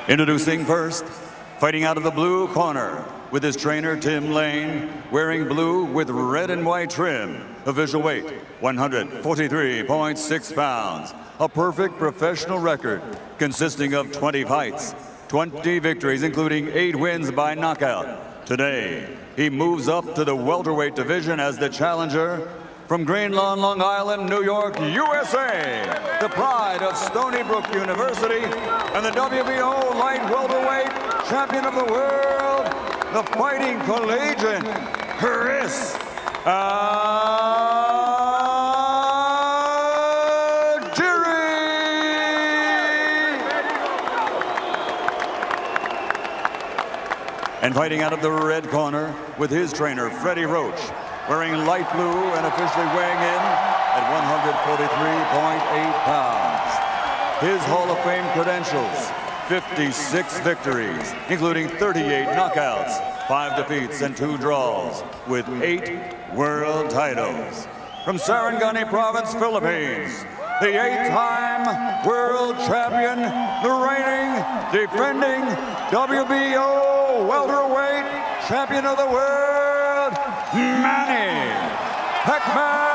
Introducing first, fighting out of the blue corner, with his trainer Tim Lane, wearing blue with red and white trim. Official weight, 143.6 pounds. A perfect professional record consisting of 20 fights, 20 victories, including 8 wins by knockout. Today, he moves up to the welterweight division as the challenger from Green Lawn, Long Island, New York, USA, the pride of Stony Brook University, and the WBO light welterweight champion of the world, the fighting collegian, Chris ALGIERI. And fighting out of the red corner with his trainer, Freddie Roach, wearing light blue and officially weighing in at 143.8 pounds. His Hall of Fame credentials, 56 victories, including 38 knockouts, 5 defeats, and 2 draws, with 8 world titles. From Sarangani Province, Philippines, the 8-time world champion, the reigning, defending WBO welterweight champion of the world, Manny Pacquiao.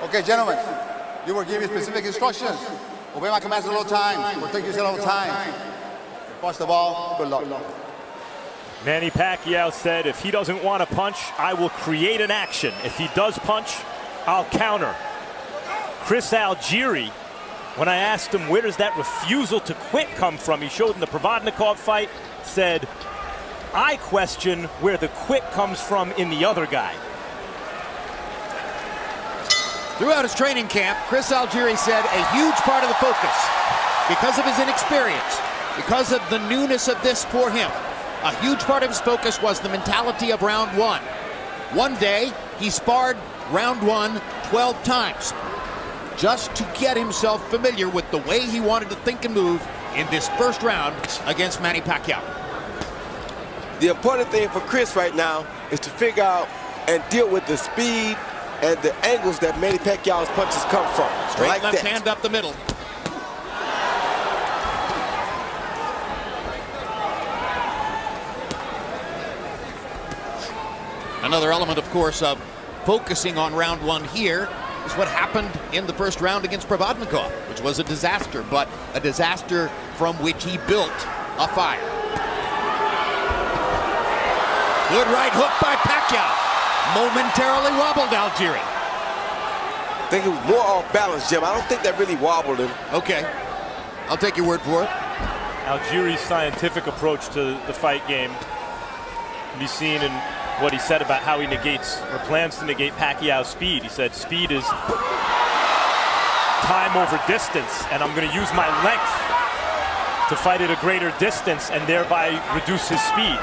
Okay, gentlemen, you were given specific instructions. Obey my commands at all times. Protect yourself at all times. First of all, good luck. Manny Pacquiao said if he doesn't want to punch, I will create an action. If he does punch, I'll counter. Chris ALGIERI, when I asked him where does that refusal to quit come from, he showed in the Provodnikov fight, said, I question where the quit comes from in the other guy. Throughout his training camp, Chris ALGIERI said a huge part of the focus, because of his inexperience, because of the newness of this for him, a huge part of his focus was the mentality of round one. One day, he sparred round one 12 times, just to get himself familiar with the way he wanted to think and move in this first round against Manny Pacquiao. The important thing for Chris right now is to figure out and deal with the speed and the angles that Manny Pacquiao's punches come from. Straight like left that. hand up the middle. Another element, of course, of focusing on round one here is what happened in the first round against Provodnikov, which was a disaster, but a disaster from which he built a fire. Good right hook by Pacquiao. Momentarily wobbled ALGIERI. I think it was more off balance, Jim. I don't think that really wobbled him. Okay, I'll take your word for it. ALGIERI's scientific approach to the fight game can be seen in what he said about how he negates or plans to negate Pacquiao's speed. He said speed is time over distance, and I'm going to use my length to fight at a greater distance and thereby reduce his speed.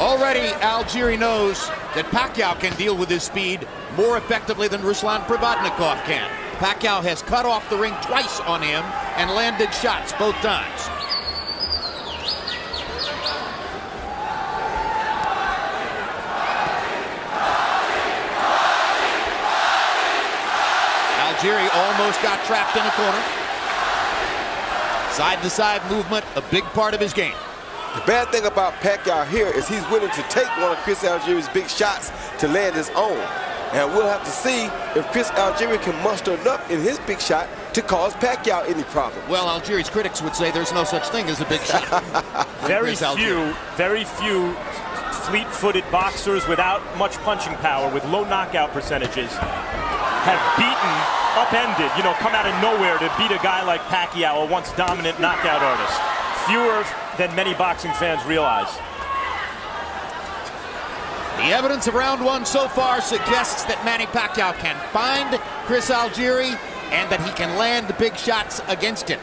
Already, ALGIERI knows that Pacquiao can deal with his speed more effectively than Ruslan Provodnikov can. Pacquiao has cut off the ring twice on him and landed shots both times. ALGIERI almost got trapped in a corner. Side-to-side movement, a big part of his game. The bad thing about Pacquiao here is he's willing to take one of Chris ALGIERI's big shots to land his own. And we'll have to see if Chris ALGIERI can muster enough in his big shot to cause Pacquiao any problem. Well, ALGIERI's critics would say there's no such thing as a big shot. Very few fleet-footed boxers without much punching power, with low knockout percentages, have beaten, upended, come out of nowhere to beat a guy like Pacquiao, a once dominant knockout artist. Fewer than many boxing fans realize. The evidence of round one so far suggests that Manny Pacquiao can find Chris ALGIERI and that he can land big shots against him.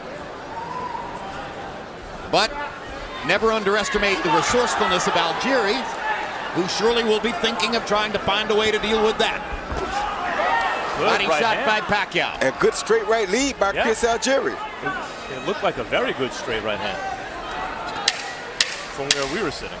But Never underestimate the resourcefulness of Algieri, who surely will be thinking of trying to find a way to deal with that. Body shot by Pacquiao. A good straight right lead by Chris Algieri. It looked like a very good straight right hand from where we were sitting.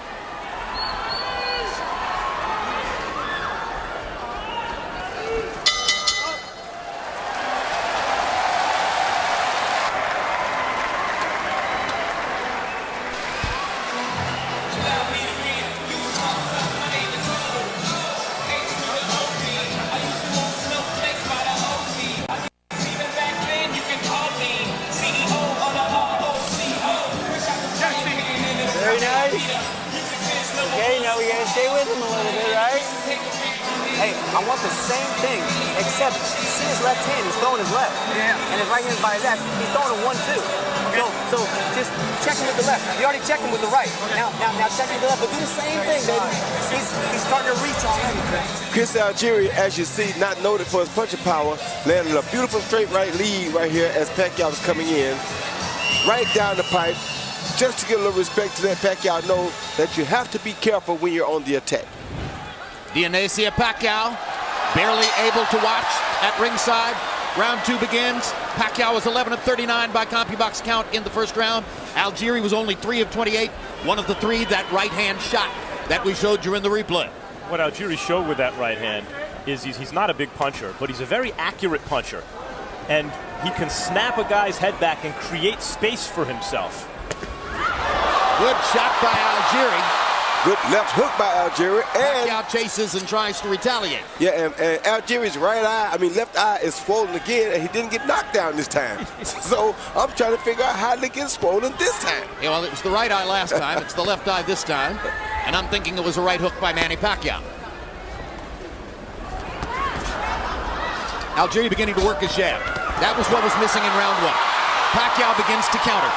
Very nice. Okay, now we gotta stay with him a little bit, right? Hey, I want the same thing, except you see his left hand, he's throwing his left. Yeah. And his right hand's by his ass, he's throwing a 1-2. Okay. So just check him with the left. You already checked him with the right. Now check him with the left, but do the same thing, baby. He's starting to reach already. Chris Algieri, as you see, not noted for his punching power, landed a beautiful straight right lead right here as Pacquiao was coming in. Right down the pipe. Just to get a little respect to let Pacquiao know that you have to be careful when you're on the attack. Dionisio Pacquiao barely able to watch at ringside. Round 2 begins. Pacquiao was 11 of 39 by CompuBox count in the first round. Algieri was only 3 of 28. One of the 3, that right hand shot that we showed you in the replay. What Algieri showed with that right hand is he's not a big puncher, but he's a very accurate puncher. And he can snap a guy's head back and create space for himself. Good shot by Algieri. Good left hook by Algieri. And Pacquiao chases and tries to retaliate. yeah, and Algieri's left eye is swollen again, and he didn't get knocked down this time. So I'm trying to figure out how to get swollen this time. Yeah, well, it was the right eye last time. It's the left eye this time. And I'm thinking it was a right hook by Manny Pacquiao. Algieri beginning to work his jab. That was what was missing in round 1. Pacquiao begins to counter.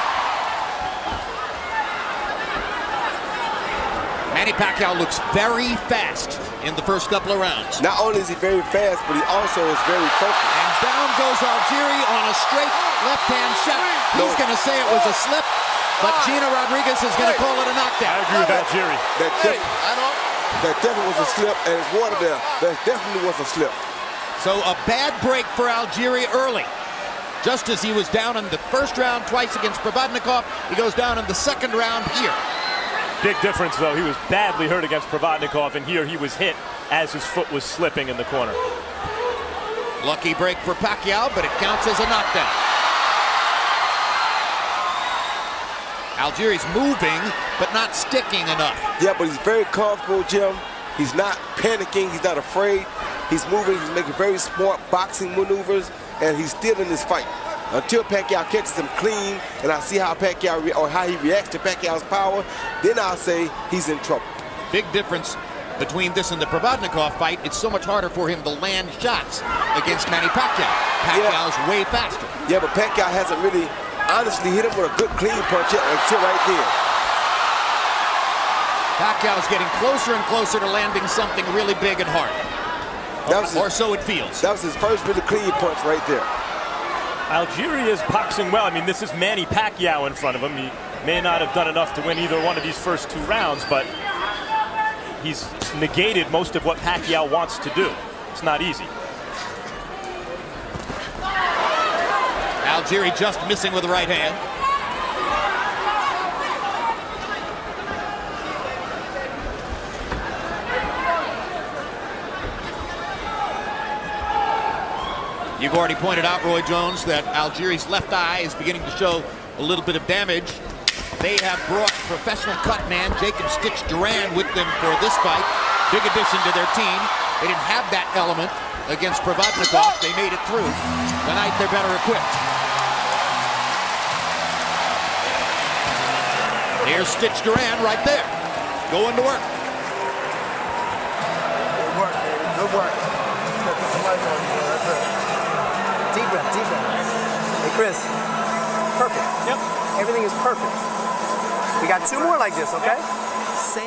Manny Pacquiao looks very fast in the first couple of rounds. Not only is he very fast, but he also is very focused. And down goes Algieri on a straight left-hand shot. He's going to say it was a slip, but Gina Rodriguez is going to call it a knockdown. I agree with Algieri. That definitely was a slip, and it's water there. That definitely was a slip. So a bad break for Algieri early. Just as he was down in the first round twice against Provodnikov, he goes down in the second round here. Big difference, though. He was badly hurt against Provodnikov, and here he was hit as his foot was slipping in the corner. Lucky break for Pacquiao, but it counts as a knockdown. Algieri's moving, but not sticking enough. Yeah, but he's very comfortable, Jim. He's not panicking. He's not afraid. He's moving. He's making very smart boxing maneuvers, and he's still in this fight. Until Pacquiao catches him clean, and I see how how he reacts to Pacquiao's power, then I'll say he's in trouble. Big difference between this and the Provodnikov fight. It's so much harder for him to land shots against Manny Pacquiao. Pacquiao's way faster. Yeah, but Pacquiao hasn't really honestly hit him with a good clean punch yet until right there. Pacquiao's getting closer and closer to landing something really big and hard. Or so it feels. That was his first really clean punch right there. Algieri is boxing well. I mean, this is Manny Pacquiao in front of him. He may not have done enough to win either one of these first 2 rounds, but he's negated most of what Pacquiao wants to do. It's not easy. Algieri just missing with the right hand. You've already pointed out, Roy Jones, that Algieri's left eye is beginning to show a little bit of damage. They have brought professional cut man Jacob Stitch Duran with them for this fight. Big addition to their team. They didn't have that element against Provodnikov. They made it through. Tonight they're better equipped. Here's Stitch Duran right there, going to work. Good work, baby. Good work. Deep breath, deep breath. Hey, Chris. Perfect. Yep. Everything is perfect. We got 2 more like this, okay? Same.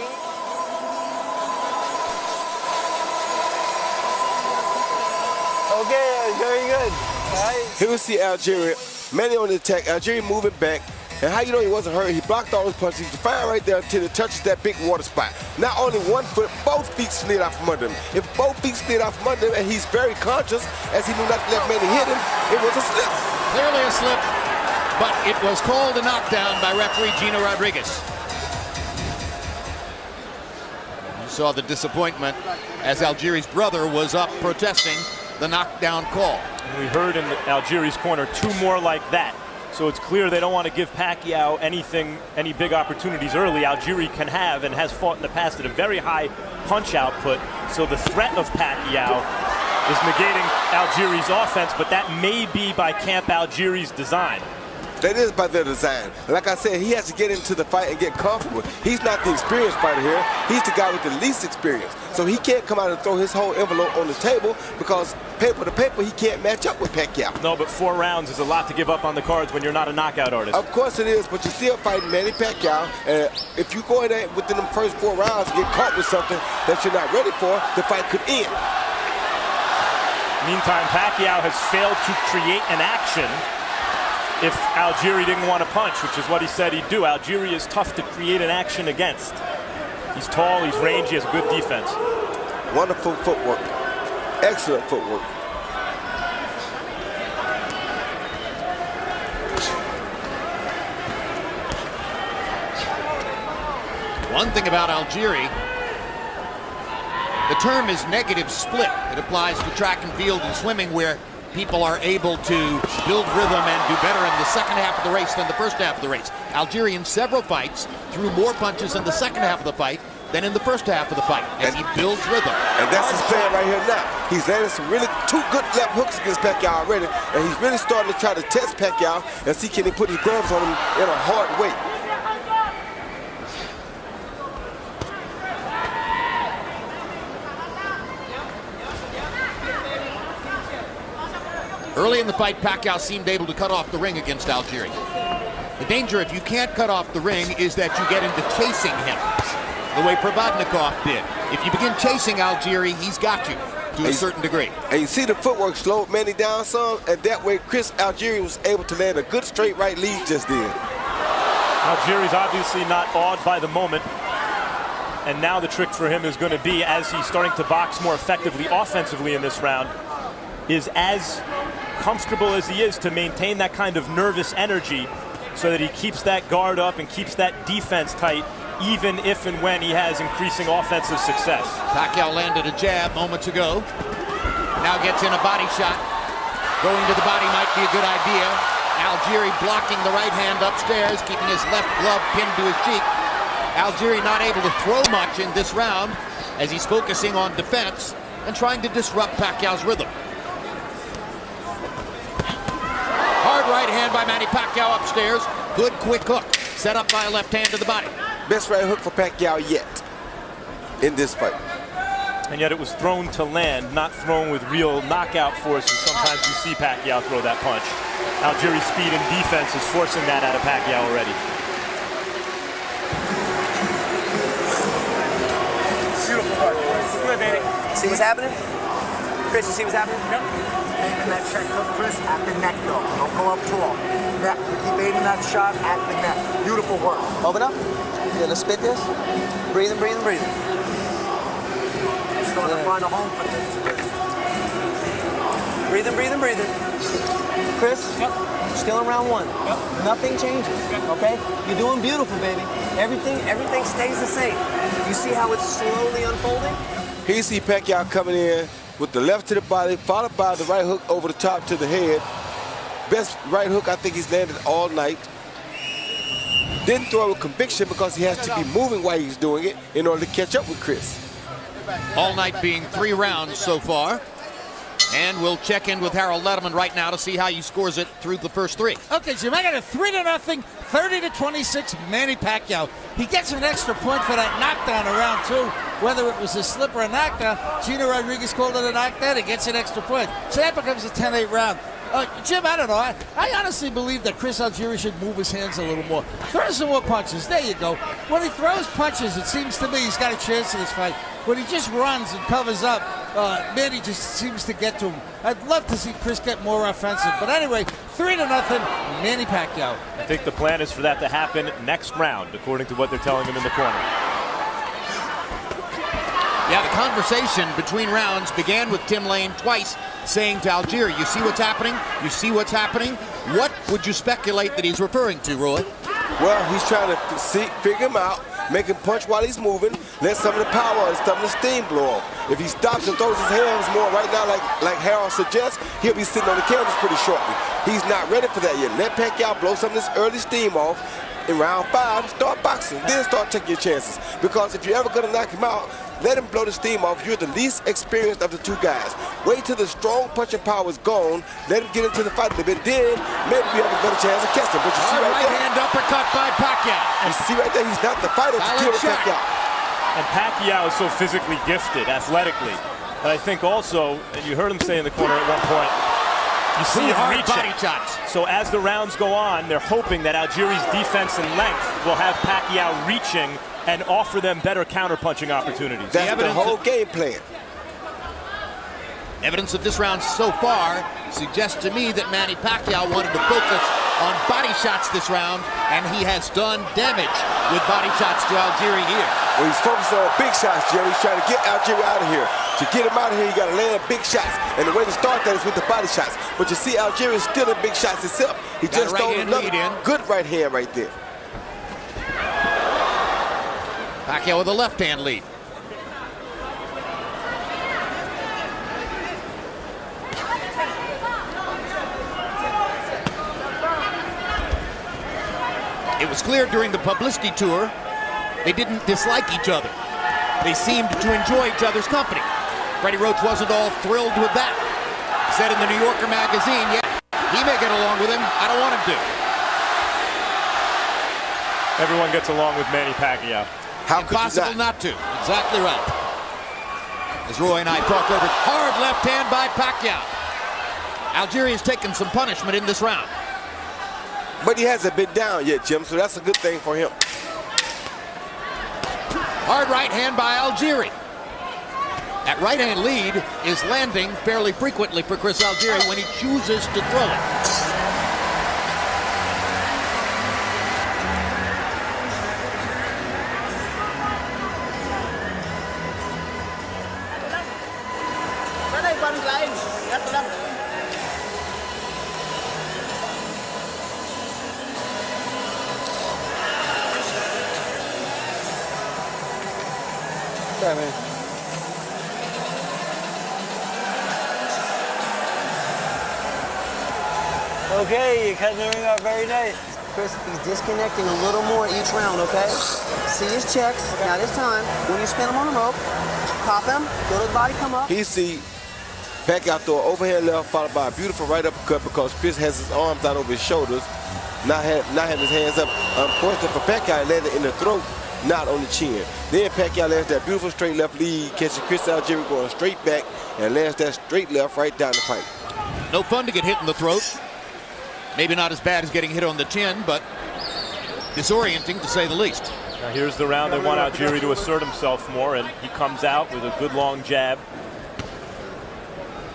Okay, very good. Nice. Here we see Algieri, Manny on the attack. Algieri moving back. And how you know he wasn't hurt? He blocked all those punches. He's fine right there until it touches that big water spot. Not only one foot, both feet slid out from under him. If both feet slid out from under him and he's very conscious, as he knew not to let Manny hit him, it was a slip. Clearly a slip, but it was called a knockdown by referee Gino Rodriguez. You saw the disappointment as Algieri's brother was up protesting the knockdown call. We heard in Algieri's corner 2 more like that. So it's clear they don't want to give Pacquiao any big opportunities early. Algieri can have and has fought in the past at a very high punch output. So the threat of Pacquiao is negating Algieri's offense, but that may be by Camp Algieri's design. That is by their design. Like I said, he has to get into the fight and get comfortable. He's not the experienced fighter here. He's the guy with the least experience. So he can't come out and throw his whole envelope on the table because paper to paper, he can't match up with Pacquiao. No, but 4 rounds is a lot to give up on the cards when you're not a knockout artist. Of course it is, but you're still fighting Manny Pacquiao. And if you go in there within the first 4 rounds and get caught with something that you're not ready for, the fight could end. Meantime, Pacquiao has failed to create an action if Algieri didn't want to punch, which is what he said he'd do. Algieri is tough to create an action against. He's tall, he's rangy, he has good defense. Wonderful footwork. Excellent footwork. One thing about Algieri, the term is negative split. It applies to track and field and swimming where people are able to build rhythm and do better in the second half of the race than the first half of the race. Algieri in several fights threw more punches in the second half of the fight than in the first half of the fight as he builds rhythm. And that's his plan right here now. He's landed some really 2 good left hooks against Pacquiao already, and he's really starting to try to test Pacquiao and see can he put his gloves on him in a hard way. Early in the fight, Pacquiao seemed able to cut off the ring against Algieri. The danger if you can't cut off the ring is that you get into chasing him, the way Provodnikov did. If you begin chasing Algieri, he's got you to a certain degree. And you see the footwork slowed Manny down some, and that way Chris Algieri was able to land a good straight right lead just then. Algieri's obviously not awed by the moment. And now the trick for him is going to be, as he's starting to box more effectively offensively in this round, is as comfortable as he is to maintain that kind of nervous energy so that he keeps that guard up and keeps that defense tight, even if and when he has increasing offensive success. Pacquiao landed a jab moments ago. Now gets in a body shot. Going to the body might be a good idea. Algieri blocking the right hand upstairs, keeping his left glove pinned to his cheek. Algieri not able to throw much in this round as he's focusing on defense and trying to disrupt Pacquiao's rhythm. Hard right hand by Manny Pacquiao upstairs. Good quick hook. Set up by a left hand to the body. Best right hook for Pacquiao yet in this fight. And yet it was thrown to land, not thrown with real knockout force. And sometimes you see Pacquiao throw that punch. Algieri's speed and defense is forcing that out of Pacquiao already. Beautiful work. Good, baby. See what's happening? Chris, you see what's happening? Yep. Aiming that check hook, Chris, at the neck, though. Don't go up tall. Neck. Keep aiming that shot at the neck. Beautiful work. Open up. Yeah, let's spit this. Breathing, breathing, breathing. Starting to find a home for this, Chris. Breathing, breathing, breathing. Chris, still in round 1. Nothing changes, okay? You're doing beautiful, baby. Everything stays the same. You see how it's slowly unfolding? Here you see Pacquiao coming in with the left to the body, followed by the right hook over the top to the head. Best right hook I think he's landed all night. Didn't throw it with conviction because he has to be moving while he's doing it in order to catch up with Chris. All night being 3 rounds so far. And we'll check in with Harold Letterman right now to see how he scores it through the first 3. Okay, so I got a 3-0, 30-26 Manny Pacquiao. He gets an extra point for that knockdown in round 2. Whether it was a slip or a knockdown, Gino Rodriguez called it a knockdown. He gets an extra point. So that becomes a 10-8 round. Jim, I don't know. I honestly believe that Chris Algieri should move his hands a little more. Throw some more punches. There you go. When he throws punches, it seems to me he's got a chance in this fight. When he just runs and covers up, Manny just seems to get to him. I'd love to see Chris get more offensive. But anyway, 3-0, Manny Pacquiao. I think the plan is for that to happen next round, according to what they're telling him in the corner. Yeah, the conversation between rounds began with Tim Lane twice saying to Algieri, you see what's happening? You see what's happening? What would you speculate that he's referring to, Roy? Well, he's trying to figure him out, make him punch while he's moving, let some of the power and some of the steam blow off. If he stops and throws his hands more right now, like Harold suggests, he'll be sitting on the canvas pretty shortly. He's not ready for that yet. Let Pacquiao blow some of this early steam off. In round 5, start boxing, then start taking your chances. Because if you're ever going to knock him out, let him blow the steam off. You're the least experienced of the two guys. Wait till the strong punching power is gone. Let him get into the fight a little bit. Then maybe you have a better chance of catching him. But you see right there, hand uppercut by Pacquiao. You see right there, he's not the fighter to deal with Pacquiao. And Pacquiao is so physically gifted, athletically. But I think also, and you heard him say in the corner at one point, you see him hard reaching. body shots. So as the rounds go on, they're hoping that Algieri's defense and length will have Pacquiao reaching and offer them better counter-punching opportunities. That's the whole game plan. Evidence of this round so far suggests to me that Manny Pacquiao wanted to focus on body shots this round, and he has done damage with body shots to Algieri here. Well, he's focusing on big shots, Jerry. He's trying to get Algieri out of here. To get him out of here, you got to land big shots. And the way to start that is with the body shots. But you see, Algieri is still in big shots himself. He just throw another good right hand right there. Pacquiao with a left hand lead. It was clear during the publicity tour they didn't dislike each other. They seemed to enjoy each other's company. Freddie Roach wasn't all thrilled with that. He said in the New Yorker magazine, yeah, he may get along with him. I don't want him to. Everyone gets along with Manny Pacquiao. How Impossible not to. Exactly right. As Roy and I talk over, hard left hand by Pacquiao. Algieri has taken some punishment in this round. But he hasn't been down yet, Jim, so that's a good thing for him. Hard right hand by Algieri. That right hand lead is landing fairly frequently for Chris Algieri when he chooses to throw it. Yeah, man. Okay, you're cutting the ring off very nice. Chris, he's disconnecting a little more each round, okay? See his checks. Now this time, when you spin him on the rope, pop him, feel his body come up. He see Pacquiao throw an overhand left followed by a beautiful right uppercut because Chris has his arms out over his shoulders, not having his hands up. Unfortunately for Pacquiao, he landed in the throat, not on the chin. Then Pacquiao lands that beautiful straight left lead, catching Chris Algieri going straight back and lands that straight left right down the pipe. No fun to get hit in the throat. Maybe not as bad as getting hit on the chin, but disorienting to say the least. Now here's the round they want Algieri to assert himself more, and he comes out with a good long jab.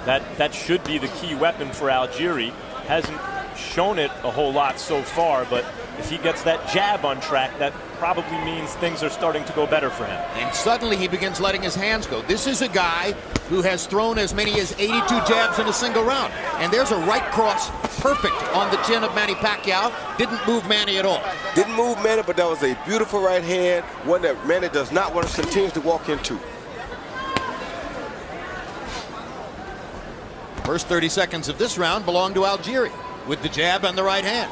That should be the key weapon for Algieri. Hasn't shown it a whole lot so far, but if he gets that jab on track, that probably means things are starting to go better for him. And suddenly he begins letting his hands go. This is a guy who has thrown as many as 82 jabs in a single round. And there's a right cross perfect on the chin of Manny Pacquiao. Didn't move Manny at all. Didn't move Manny, but that was a beautiful right hand, one that Manny does not want to continue to walk into. First 30 seconds of this round belong to Algieri with the jab and the right hand.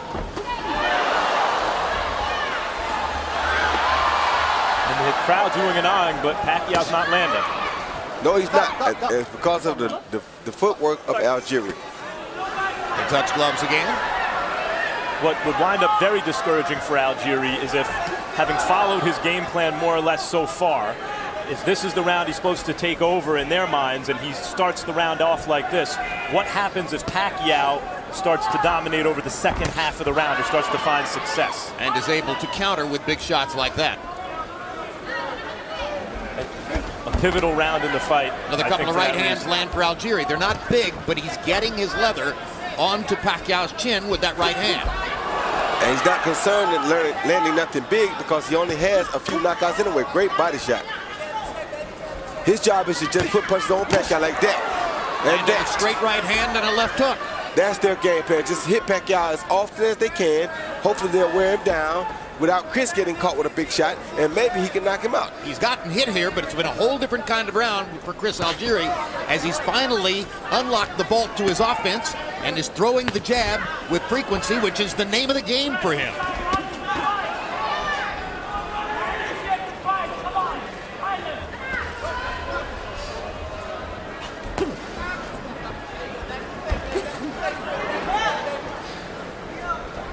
And the crowd's oohing and ahhing, but Pacquiao's not landing. No, he's not. It's because of the footwork of Algieri. They touch gloves again. What would wind up very discouraging for Algieri is if, having followed his game plan more or less so far, if this is the round he's supposed to take over in their minds and he starts the round off like this, what happens if Pacquiao starts to dominate over the second half of the round or starts to find success. And is able to counter with big shots like that. A pivotal round in the fight. Another couple of right hands land for Algieri. They're not big, but he's getting his leather onto Pacquiao's chin with that right hand. And he's not concerned in landing nothing big because he only has a few knockouts anyway. Great body shot. His job is to just put punches on Pacquiao like that. And a straight right hand and a left hook. That's their game plan. Just hit Pacquiao as often as they can. Hopefully they'll wear him down without Chris getting caught with a big shot, and maybe he can knock him out. He's gotten hit here, but it's been a whole different kind of round for Chris Algieri as he's finally unlocked the vault to his offense and is throwing the jab with frequency, which is the name of the game for him.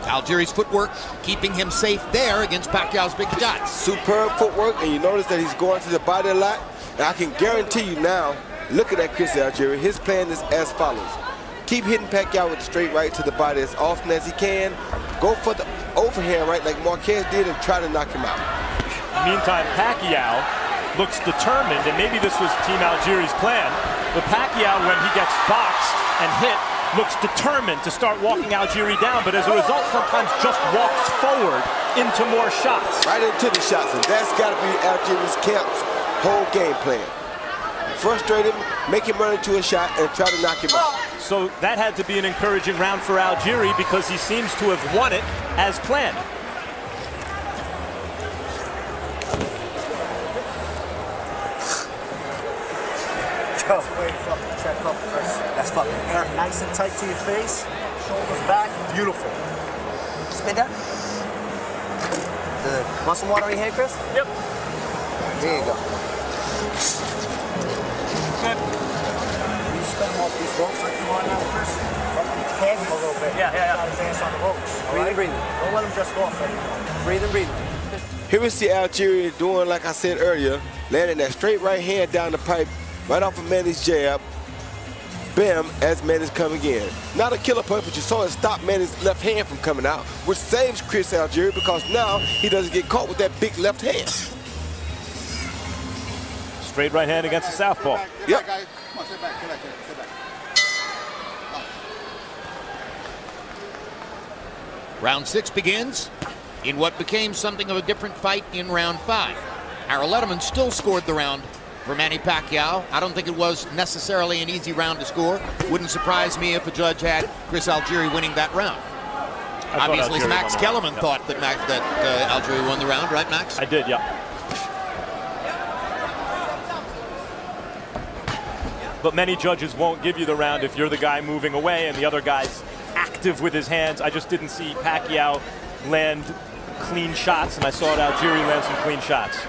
Algieri's footwork keeping him safe there against Pacquiao's big shots. Superb footwork, and you notice that he's going to the body a lot. And I can guarantee you now, looking at Chris Algieri, his plan is as follows. Keep hitting Pacquiao with the straight right to the body as often as he can. Go for the overhand right like Marquez did and try to knock him out. Meantime, Pacquiao looks determined, and maybe this was Team Algieri's plan, but Pacquiao, when he gets boxed and hit, looks determined to start walking Algieri down, but as a result, sometimes just walks forward into more shots. Right into the shots, and that's got to be Algieri's camp's whole game plan. Frustrate him, make him run into a shot, and try to knock him out. So that had to be an encouraging round for Algieri because he seems to have won it as planned. Wait, fucking check up, Chris. That's fucking hair nice and tight to your face. Shoulders back, beautiful. Spin that. Good. Want some water in your head, Chris? Yep. There you go. Good. You spin him off these ropes like you want now, Chris. Fucking tag him a little bit. Yeah. Got his ass on the ropes. Breathe. Don't let him just off it. Breathe. Here we see Algieri doing, like I said earlier, landing that straight right hand down the pipe, right off of Manny's jab. Bam, as Manny's coming in. Not a killer punch, but you saw it stop Manny's left hand from coming out, which saves Chris Algieri because now he doesn't get caught with that big left hand. Straight right hand against the southpaw. Yep. Come on, sit back, sit back. Round 6 begins in what became something of a different fight in round 5. Harold Letterman still scored the round for Manny Pacquiao. I don't think it was necessarily an easy round to score. Wouldn't surprise me if a judge had Chris Algieri winning that round. Obviously, Max Kellerman thought that Algieri won the round, right, Max? I did, yeah. But many judges won't give you the round if you're the guy moving away and the other guy's active with his hands. I just didn't see Pacquiao land clean shots, and I saw Algieri land some clean shots.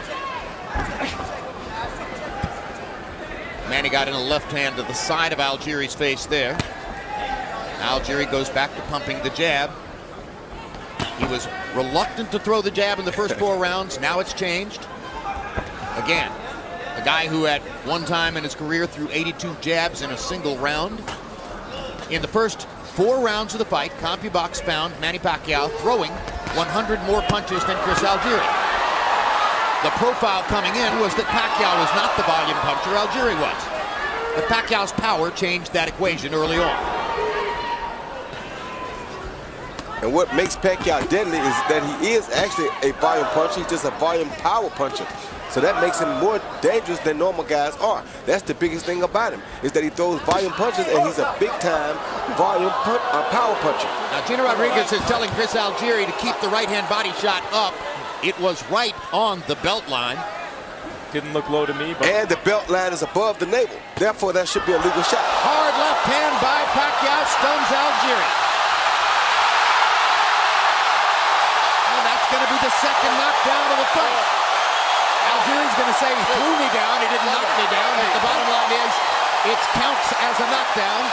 Manny got in a left hand to the side of Algieri's face there. Algieri goes back to pumping the jab. He was reluctant to throw the jab in the first 4 rounds. Now it's changed. Again, a guy who at one time in his career threw 82 jabs in a single round. In the first 4 rounds of the fight, CompuBox found Manny Pacquiao throwing 100 more punches than Chris Algieri. The profile coming in was that Pacquiao was not the volume puncher, Algieri was. But Pacquiao's power changed that equation early on. And what makes Pacquiao deadly is that he is actually a volume puncher. He's just a volume power puncher. So that makes him more dangerous than normal guys are. That's the biggest thing about him, is that he throws volume punches and he's a big-time volume power puncher. Now, Gina Rodriguez is telling Chris Algieri to keep the right-hand body shot up. It was right on the belt line. Didn't look low to me, but... And the belt line is above the navel. Therefore, that should be a legal shot. Hard left hand by Pacquiao stuns Algieri. And that's going to be the second knockdown of the fight. Algieri's going to say he threw me down, he didn't knock me down, but the bottom line is it counts as a knockdown.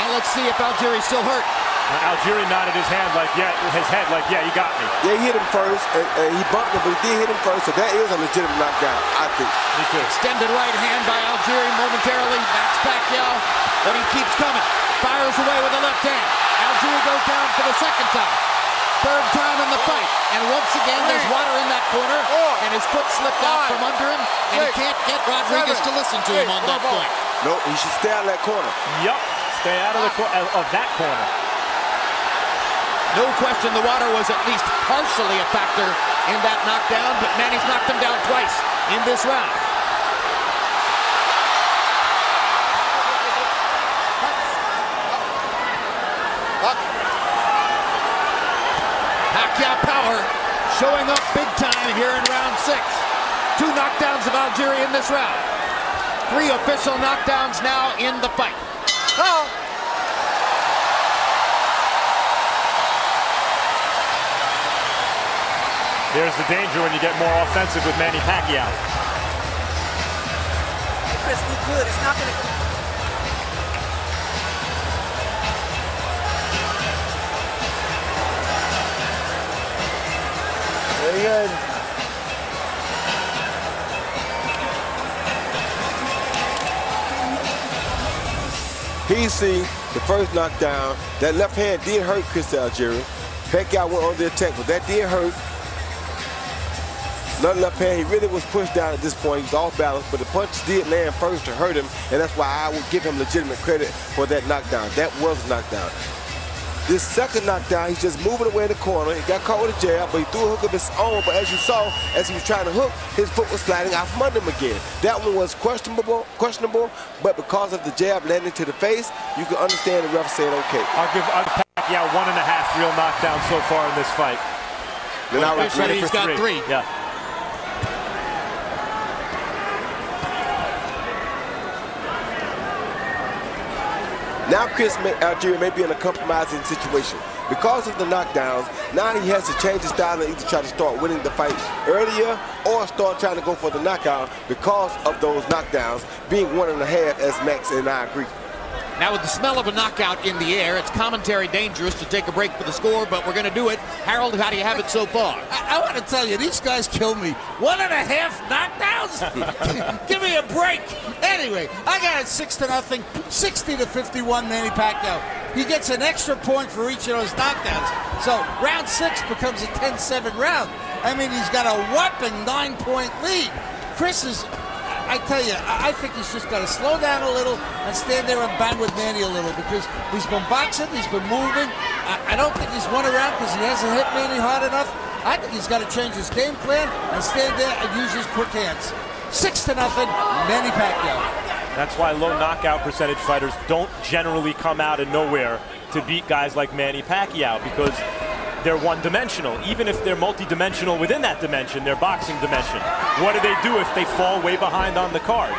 And let's see if Algieri's still hurt. Algieri nodded his head like, yeah, you got me. Yeah, he hit him first, and he bumped him, but he did hit him first, so that is a legitimate knockdown, I think. Extended right hand by Algieri momentarily, Max Pacquiao, but he keeps coming. Fires away with the left hand. Algieri goes down for the second time. Third time in the fight. And once again, there's water in that corner. And his foot slipped out from under him. And he can't get Rodriguez to listen to him on that point. No, he should stay out of that corner. Yup, stay out of that corner. No question the water was at least partially a factor in that knockdown, but Manny's knocked him down twice in this round. Pacquiao power showing up big time here in round 6. 2 knockdowns of Algieri in this round. 3 official knockdowns now in the fight. There's the danger when you get more offensive with Manny Pacquiao. Hey, Chris, we good. It's not going to... Very good. He see the first knockdown. That left hand did hurt Chris Algieri. Pacquiao went on the attack, but that did hurt. Another left hand, he really was pushed down at this point. He was off balance, but the punches did land first to hurt him, and that's why I would give him legitimate credit for that knockdown. That was a knockdown. This second knockdown, he's just moving away in the corner. He got caught with a jab, but he threw a hook of his own. But as you saw, as he was trying to hook, his foot was sliding out from under him again. That one was questionable, but because of the jab landing to the face, you can understand the ref saying, okay. I'll give Pacquiao 1.5 real knockdowns so far in this fight. Then I was ready for 3. Yeah. Now Chris Algieri may be in a compromising situation. Because of the knockdowns, now he has to change his style and either try to start winning the fight earlier or start trying to go for the knockout because of those knockdowns being 1.5, as Max and I agree. Now with the smell of a knockout in the air, it's commentary dangerous to take a break for the score, but we're going to do it. Harold, how do you have it so far? I want to tell you, these guys kill me. 1.5 knockdowns? Give me a break. Anyway, I got it 6-0, 60-51 Manny Pacquiao. He gets an extra point for each of those knockdowns. So round 6 becomes a 10-7 round. I mean, he's got a whopping 9-point lead. Chris is... I tell you, I think he's just got to slow down a little and stand there and bang with Manny a little because he's been boxing, he's been moving. I don't think he's won around because he hasn't hit Manny hard enough. I think he's got to change his game plan and stand there and use his quick hands. 6-0, Manny Pacquiao. That's why low knockout percentage fighters don't generally come out of nowhere to beat guys like Manny Pacquiao because they're one-dimensional. Even if they're multi-dimensional within that dimension, their boxing dimension. What do they do if they fall way behind on the cards?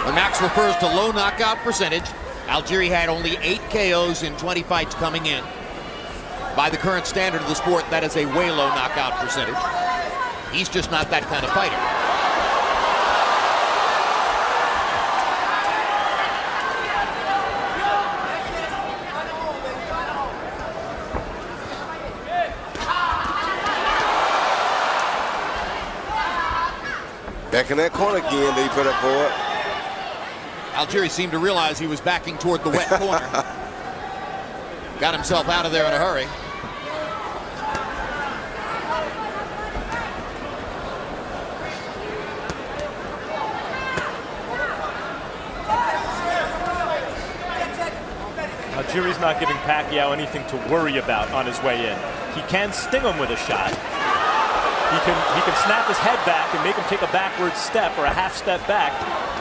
When Max refers to low knockout percentage, Algieri had only 8 KOs in 20 fights coming in. By the current standard of the sport, that is a way low knockout percentage. He's just not that kind of fighter. Back in that corner again, they put up for it. Algieri seemed to realize he was backing toward the wet corner. Got himself out of there in a hurry. Algieri's not giving Pacquiao anything to worry about on his way in. He can sting him with a shot. He can snap his head back and make him take a backward step or a half step back,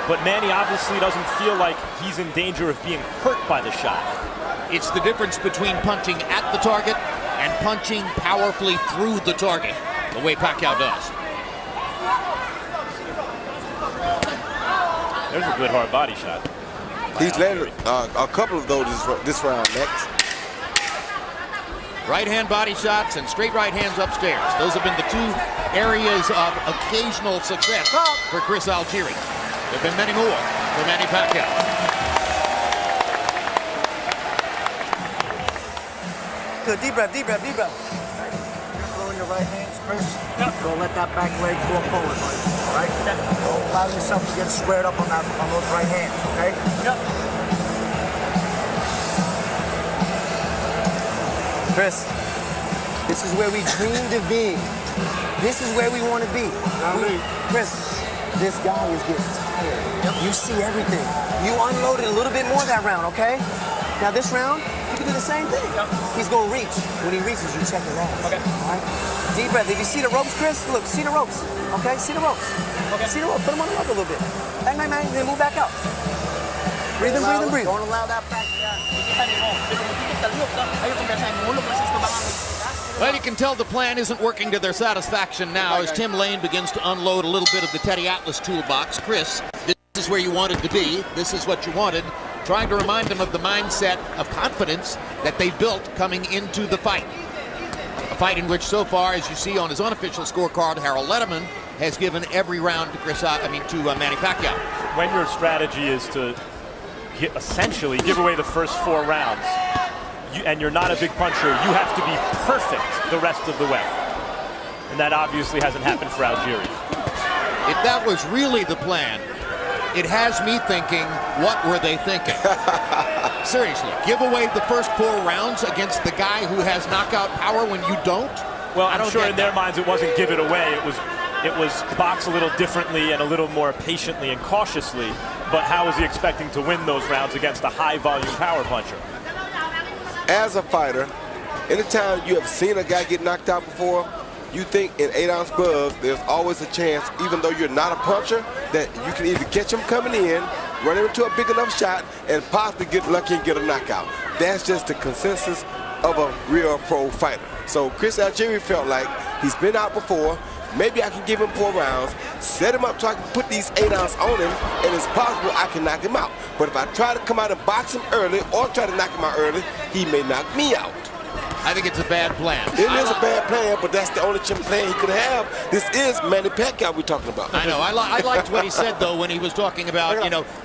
but Manny obviously doesn't feel like he's in danger of being hurt by the shot. It's the difference between punching at the target and punching powerfully through the target, the way Pacquiao does. There's a good hard body shot. He's landed a couple of those this round, Max. Right hand body shots and straight right hands upstairs. Those have been the 2 areas of occasional success for Chris Algieri. There have been many more for Manny Pacquiao. Good, deep breath, deep breath, deep breath. You're blowing your right hands, Chris. Don't let that back leg fall forward, buddy. All right? Don't allow yourself to get squared up on those right hands, okay? Yep. Chris, this is where we dreamed of being. This is where we want to be. Chris, this guy is getting tired. You see everything. You unloaded a little bit more that round, okay? Now this round, you can do the same thing. He's going to reach. When he reaches, you check his ass. Okay. All right? Deep breath. If you see the ropes, Chris, look, see the ropes. Okay? See the ropes. Okay. See the ropes. Put them on the rope a little bit. Bang, bang, bang. Then move back out. Breathe in, breathe in, breathe. Don't allow that back. Well, you can tell the plan isn't working to their satisfaction now as Tim Lane begins to unload a little bit of the Teddy Atlas toolbox. Chris, this is where you wanted to be. This is what you wanted. Trying to remind them of the mindset of confidence that they built coming into the fight. A fight in which so far, as you see on his unofficial scorecard, Harold Letterman has given every round to Manny Pacquiao. When your strategy is to essentially give away the first 4 rounds, and you're not a big puncher, you have to be perfect the rest of the way. And that obviously hasn't happened for Algieri. If that was really the plan, it has me thinking, what were they thinking? Seriously, give away the first 4 rounds against the guy who has knockout power when you don't? Well, I'm sure in their minds it wasn't give it away. It was box a little differently and a little more patiently and cautiously. But how was he expecting to win those rounds against a high-volume power puncher? As a fighter, anytime you have seen a guy get knocked out before, you think in 8-ounce gloves, there's always a chance, even though you're not a puncher, that you can either catch him coming in, run him into a big enough shot, and possibly get lucky and get a knockout. That's just the consensus of a real pro fighter. So Chris Algieri felt like he's been out before. Maybe I can give him 4 rounds, set him up so I can put these 8-ounce on him, and it's possible I can knock him out. But if I try to come out and box him early or try to knock him out early, he may knock me out. I think it's a bad plan. It is a bad plan, but that's the only plan he could have. This is Manny Pacquiao we're talking about. I know. I liked what he said, though, when he was talking about,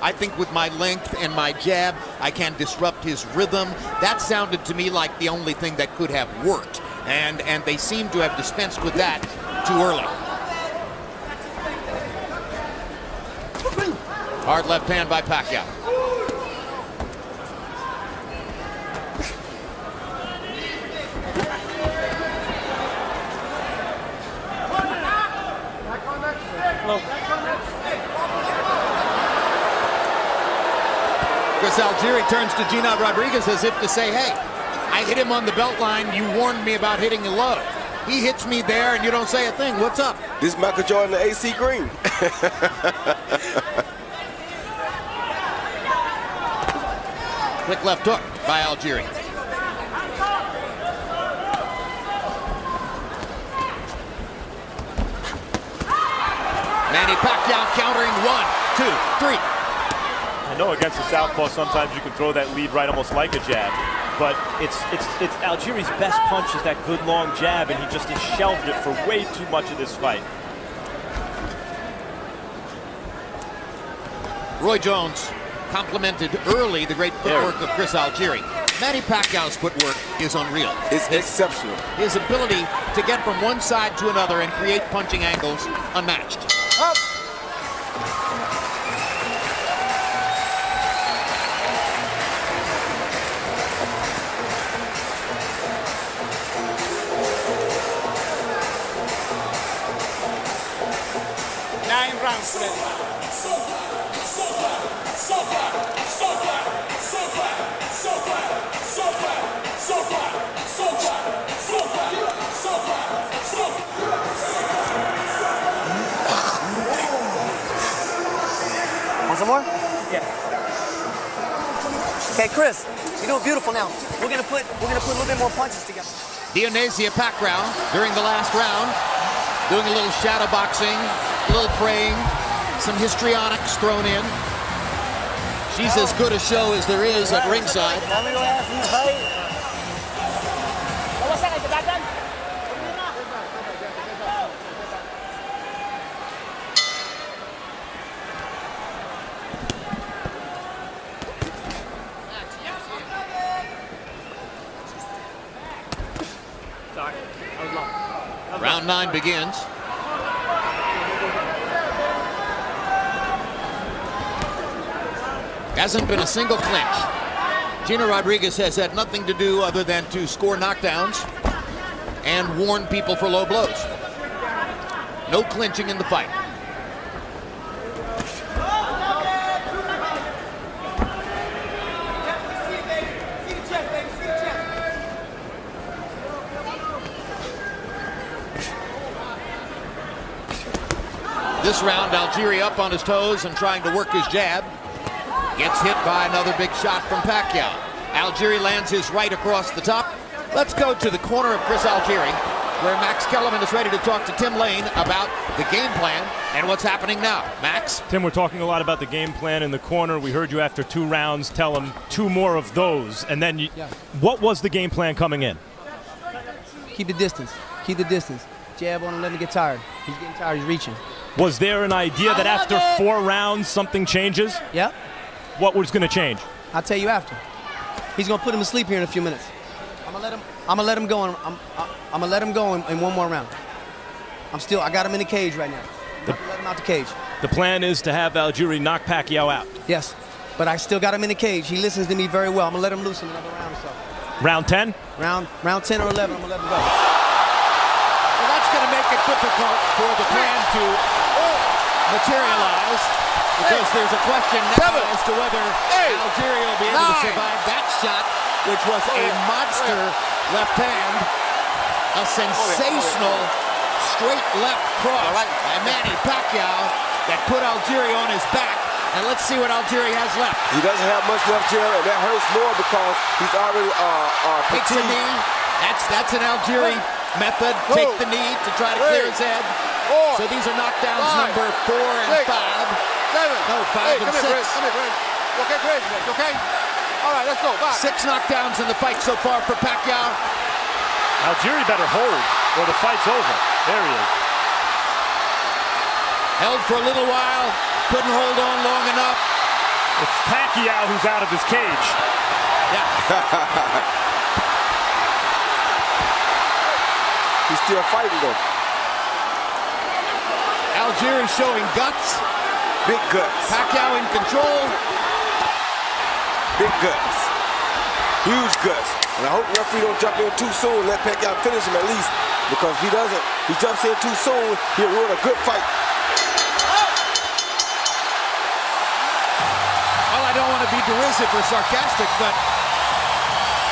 I think with my length and my jab, I can disrupt his rhythm. That sounded to me like the only thing that could have worked. And they seem to have dispensed with that too early. Hard left hand by Pacquiao. Chris Algieri turns to Gina Rodriguez as if to say, hey, I hit him on the belt line. You warned me about hitting the low. He hits me there and you don't say a thing. What's up? This is Michael Jordan and AC Green. Quick left hook by Algieri. Manny Pacquiao countering 1, 2, 3. I know against the southpaw sometimes you can throw that lead right almost like a jab, but it's Algieri's best punch is that good long jab, and he just has shelved it for way too much of this fight. Roy Jones complimented early the great footwork of Chris Algieri. Manny Pacquiao's footwork is unreal. It's exceptional. His ability to get from one side to another and create punching angles unmatched. Up. Want some more? Yeah. Okay, Chris, you're doing beautiful now. We're gonna put a little bit more punches together. Dionisia Pacquiao during the last round, doing a little shadow boxing, a little praying, some histrionics thrown in. She's as good a show as there is at ringside. Round 9 begins. Hasn't been a single clinch. Gina Rodriguez has had nothing to do other than to score knockdowns and warn people for low blows. No clinching in the fight. This round, Algieri up on his toes and trying to work his jab. Gets hit by another big shot from Pacquiao. Algieri lands his right across the top. Let's go to the corner of Chris Algieri, where Max Kellerman is ready to talk to Tim Lane about the game plan and what's happening now. Max? Tim, we're talking a lot about the game plan in the corner. We heard you after 2 rounds tell him 2 more of those. And then what was the game plan coming in? Keep the distance. Keep the distance. Jab on him, let him get tired. He's getting tired, he's reaching. Was there an idea that after 4 rounds something changes? Yep. What was going to change? I'll tell you after. He's gonna put him to sleep here in a few minutes. I'm gonna let him go. I'm gonna let him go in 1 more round. I got him in the cage right now. Let him out the cage. The plan is to have Algieri knock Pacquiao out. Yes, but I still got him in the cage. He listens to me very well. I'm gonna let him loose in another round or so. Round 10? Round 10 or 11, I'm gonna let him go. Well, that's gonna make it difficult for the plan to materialize, because there's a question now as to whether Algieri will be able to survive that shot, which was a monster left hand, a sensational straight left cross by Manny Pacquiao that put Algieri on his back. And let's see what Algieri has left. He doesn't have much left, Jerry, and that hurts more because he's already takes a knee. That's an Algieri method. Take the knee to try to clear his head. So these are knockdowns number 4 and 5. No, 5 and 6. Okay, Chris, okay? All right, let's go. Back. 6 knockdowns in the fight so far for Pacquiao. Algieri better hold or the fight's over. There he is. Held for a little while, couldn't hold on long enough. It's Pacquiao who's out of his cage. Yeah. He's still fighting though. Algieri showing guts. Big guts. Pacquiao in control. Big guts. Huge guts. And I hope the referee don't jump in too soon. Let Pacquiao finish him at least. Because if he doesn't, he jumps in too soon, he'll ruin a good fight. Well, I don't want to be derisive or sarcastic, but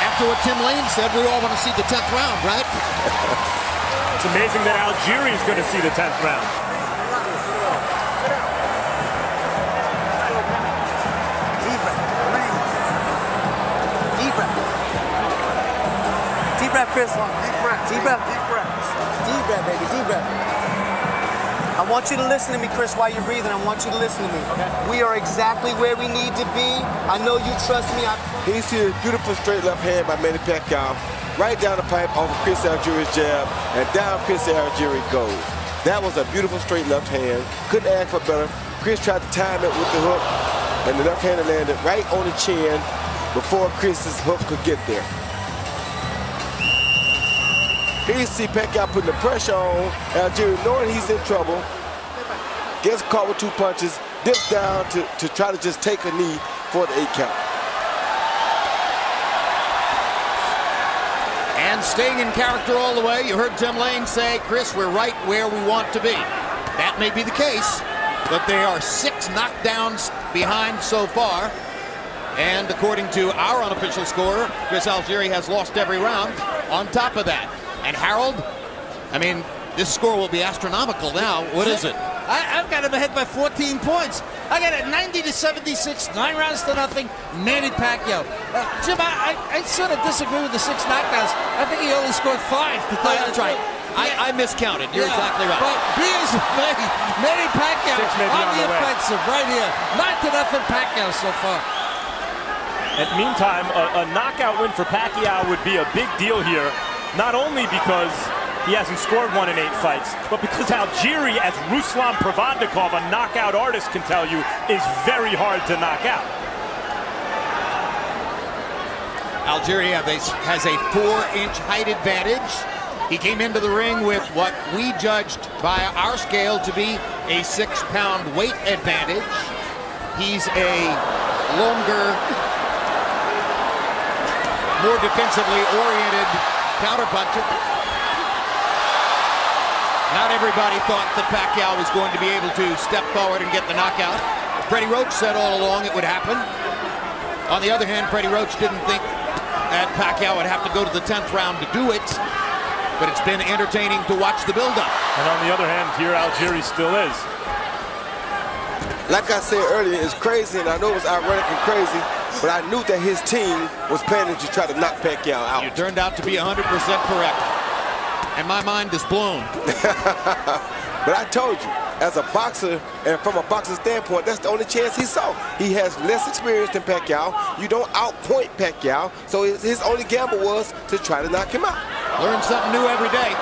after what Tim Lane said, we all want to see the 10th round, right? It's amazing that Algieri is going to see the 10th round. Deep breath, Chris. Deep breath. Deep breath, baby. Deep breath. I want you to listen to me, Chris, while you're breathing. I want you to listen to me. Okay. We are exactly where we need to be. I know you trust me. He's here, beautiful straight left hand by Manny Pacquiao. Right down the pipe off of Chris Algieri's jab, and down Chris Algieri goes. That was a beautiful straight left hand. Couldn't ask for better. Chris tried to time it with the hook, and the left hand landed right on the chin before Chris's hook could get there. Here you see Pacquiao putting the pressure on Algieri, knowing he's in trouble. Gets caught with 2 punches, dips down to try to just take a knee for the 8 count. And staying in character all the way. You heard Tim Lane say, Chris, we're right where we want to be. That may be the case, but they are 6 knockdowns behind so far. And according to our unofficial score, Chris Algieri has lost every round on top of that. And Harold, I mean, this score will be astronomical now. What is it? I've got him ahead by 14 points. I got it 90-76, 9 rounds to nothing. Manny Pacquiao. Jim, I sort of disagree with the 6 knockdowns. I think he only scored 5. That's right. I miscounted. You're exactly right. But here's Manny Pacquiao on the offensive right here. 9-0 Pacquiao so far. And meantime, a knockout win for Pacquiao would be a big deal here. Not only because he hasn't scored 1 in 8 fights, but because Algieri, as Ruslan Pravandikov, a knockout artist, can tell you, is very hard to knock out. Algieri has a 4-inch height advantage. He came into the ring with what we judged by our scale to be a 6-pound weight advantage. He's a longer, more defensively oriented counterpuncher. Not everybody thought that Pacquiao was going to be able to step forward and get the knockout. Freddie Roach said all along it would happen. On the other hand, Freddie Roach didn't think that Pacquiao would have to go to the 10th round to do it. But it's been entertaining to watch the build-up. And on the other hand, here ALGIERI still is. Like I said earlier, it's crazy, and I know it's ironic and crazy, but I knew that his team was planning to try to knock Pacquiao out. You turned out to be 100% correct. And my mind is blown. But I told you, as a boxer, and from a boxer standpoint, that's the only chance he saw. He has less experience than Pacquiao. You don't outpoint Pacquiao, so his only gamble was to try to knock him out. Learn something new every day.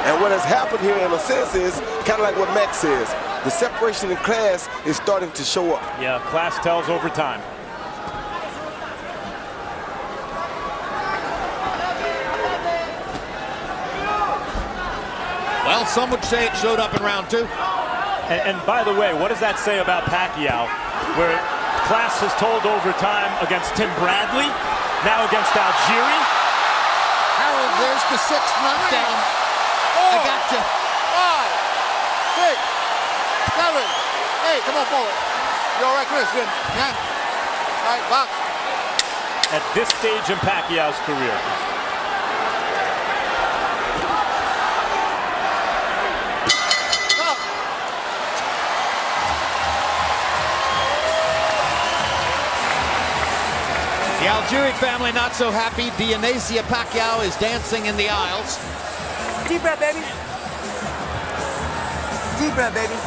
And what has happened here in a sense is kind of like what Max says. The separation in class is starting to show up. Yeah, class tells over time. Well, some would say it showed up in round 2. And by the way, what does that say about Pacquiao, where class has told over time against Tim Bradley, now against ALGIERI? Harold, there's the 6th knockdown. I got you. 5, 6, 7, 8. Come on forward. You all right, Christian? Yeah. All right, box. At this stage in Pacquiao's career. The ALGIERI family not so happy. Dionysia Pacquiao is dancing in the aisles. Deep breath, baby. Deep breath, baby.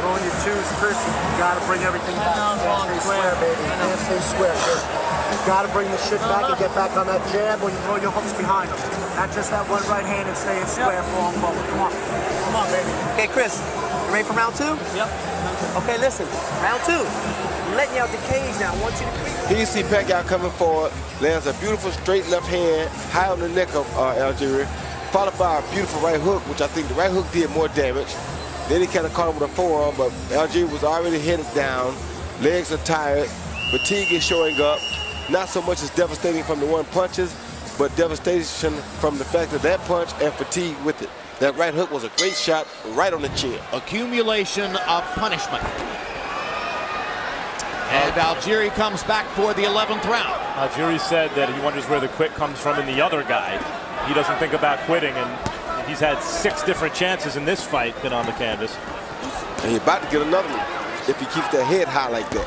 Throwing your twos, Chris, you gotta bring everything back. Can't stay square, baby. Can't stay square, Chris. You gotta bring the shit back and get back on that jab when you throw your hooks behind them. Not just that one right hand and staying square for them forward. Come on. Come on, baby. Okay, Chris, you ready for round 2? Yep. Okay, listen. Round 2. I'm letting you out the cage now. I want you to creep. Here you see Pacquiao coming forward, lands a beautiful straight left hand, high on the neck of ALGIERI, followed by a beautiful right hook, which I think the right hook did more damage. Then he kind of caught him with a forearm, but ALGIERI was already headed down. Legs are tired. Fatigue is showing up. Not so much as devastating from the one punches, but devastation from the fact that that punch and fatigue with it. That right hook was a great shot right on the chin. Accumulation of punishment. And ALGIERI comes back for the 11th round. ALGIERI said that he wonders where the quit comes from in the other guy. He doesn't think about quitting, and he's had 6 different chances in this fight been on the canvas. And he's about to get another one if he keeps that head high like that.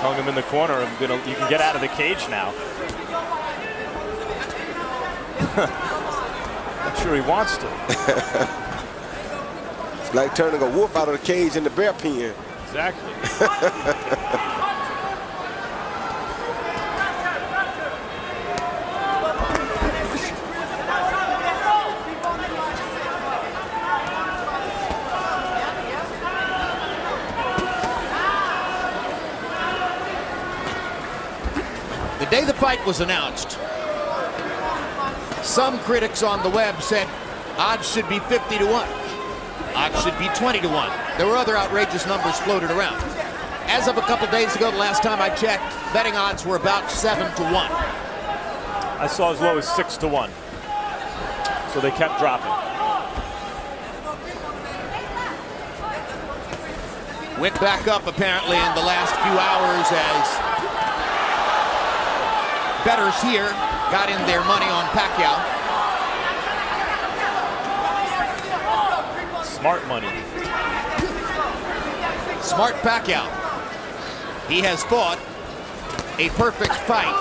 Telling him in the corner, you can get out of the cage now. Not sure he wants to. It's like turning a wolf out of the cage in the bear pen. Exactly. The day the fight was announced, some critics on the web said odds should be 50-1. Odds should be 20-1. There were other outrageous numbers floated around. As of a couple days ago, the last time I checked, betting odds were about 7-1. I saw as low as 6-1. So they kept dropping. Went back up apparently in the last few hours as bettors here got in their money on Pacquiao. Smart money. Smart Pacquiao. He has fought a perfect fight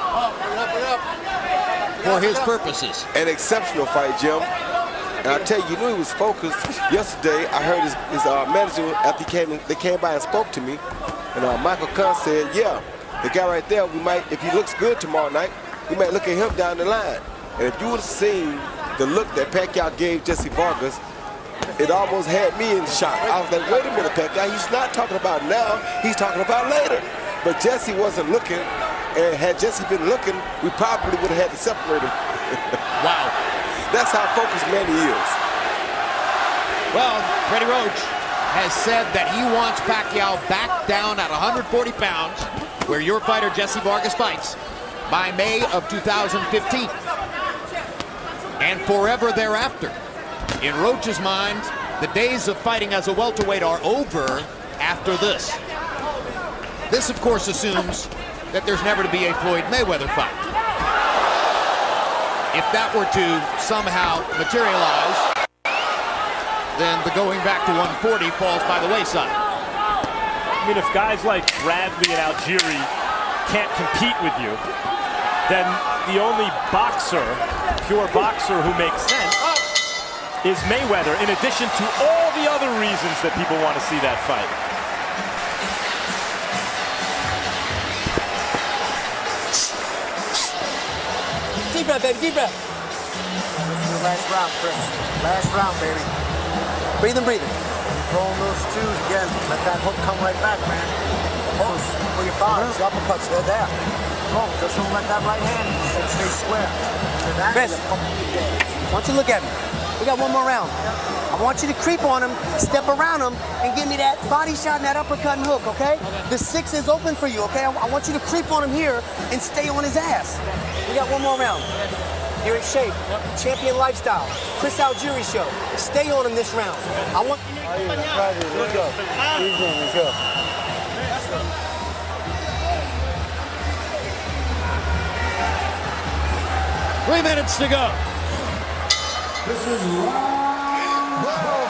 for his purposes. An exceptional fight, Jim. And I tell you, you knew he was focused. Yesterday, I heard his manager, after they came by and spoke to me, and Michael Kahn said, yeah, the guy right there, we might, if he looks good tomorrow night, we might look at him down the line. And if you would have seen the look that Pacquiao gave Jesse Vargas, it almost had me in shock. I was like, wait a minute, Pacquiao, he's not talking about now, he's talking about later. but Jesse wasn't looking. And had Jesse been looking, we probably would have had to separate him. Wow. That's how focused Manny is. Well, Freddie Roach has said that he wants Pacquiao back down at 140 pounds, where your fighter Jesse Vargas fights, by May of 2015. And forever thereafter. In Roach's mind, the days of fighting as a welterweight are over after this. This, of course, assumes that there's never to be a Floyd Mayweather fight. If that were to somehow materialize, then the going back to 140 falls by the wayside. I mean, if guys like Bradley and Algieri can't compete with you, then the only boxer, pure boxer who makes sense is Mayweather, in addition to all the other reasons that people want to see that fight. Deep breath, baby, deep breath. This is the last round, Chris. Last round, baby. Breathing, breathing. Throwing those twos again. Let that hook come right back, man. Hooks. Where your thighs, your uppercuts, they're there. Oh, just don't let that right hand stay square. Chris, why don't you look at me? We got one more round. I want you to creep on him, step around him, and give me that body shot and that uppercut and hook, okay? The 6 is open for you, okay? I want you to creep on him here and stay on his ass. We got one more round. You're in shape. Champion lifestyle. Chris Algieri show. Stay on him this round. I want... Let's go. Easy, let's go. 3 minutes to go. This is the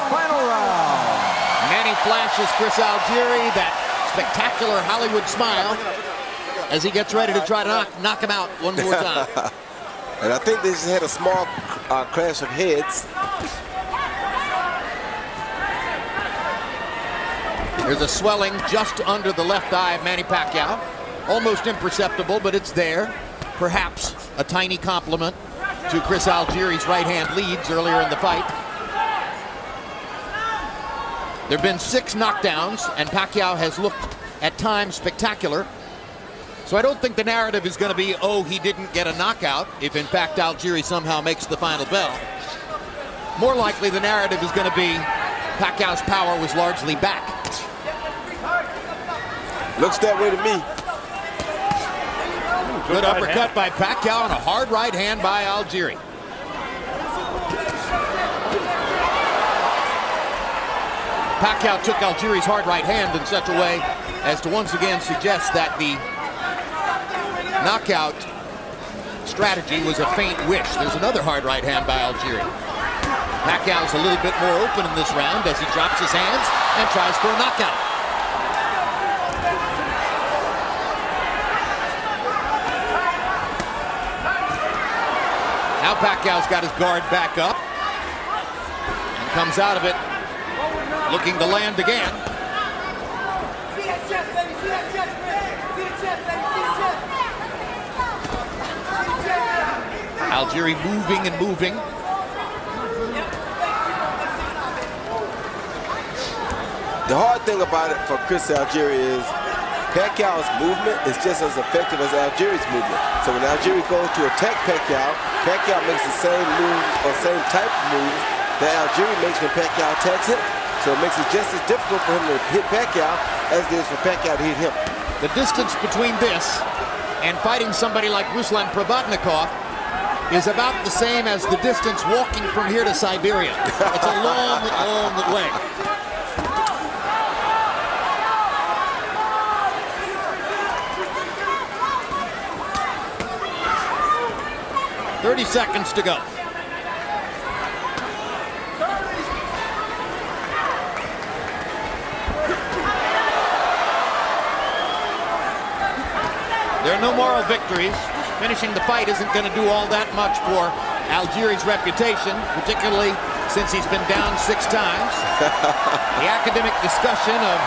final round. Manny flashes Chris Algieri that spectacular Hollywood smile as he gets ready to try to knock him out one more time. And I think they just had a small clash of heads. There's a swelling just under the left eye of Manny Pacquiao. Almost imperceptible, but it's there. Perhaps a tiny compliment to Chris Algieri's right-hand leads earlier in the fight. There have been 6 knockdowns, and Pacquiao has looked at times spectacular. So I don't think the narrative is going to be, oh, he didn't get a knockout, if in fact Algieri somehow makes the final bell. More likely the narrative is going to be Pacquiao's power was largely back. Looks that way to me. Good uppercut by Pacquiao and a hard right hand by Algieri. Pacquiao took Algieri's hard right hand in such a way as to once again suggest that the knockout strategy was a faint wish. There's another hard right hand by Algieri. Pacquiao's a little bit more open in this round as he drops his hands and tries for a knockout. Now Pacquiao's got his guard back up and comes out of it looking to land again. Algieri moving and moving. The hard thing about it for Chris Algieri is Pacquiao's movement is just as effective as Algieri's movement. So when Algieri goes to attack Pacquiao, Pacquiao makes the same moves or same type of moves that Algieri makes when Pacquiao attacks him. So it makes it just as difficult for him to hit Pacquiao as it is for Pacquiao to hit him. The distance between this and fighting somebody like Ruslan Provodnikov is about the same as the distance walking from here to Siberia. It's a long, long way. "30 seconds to go. There are no moral victories. Finishing the fight isn't going to do all that much for Algieri's reputation, particularly since he's been down 6 times. The academic discussion of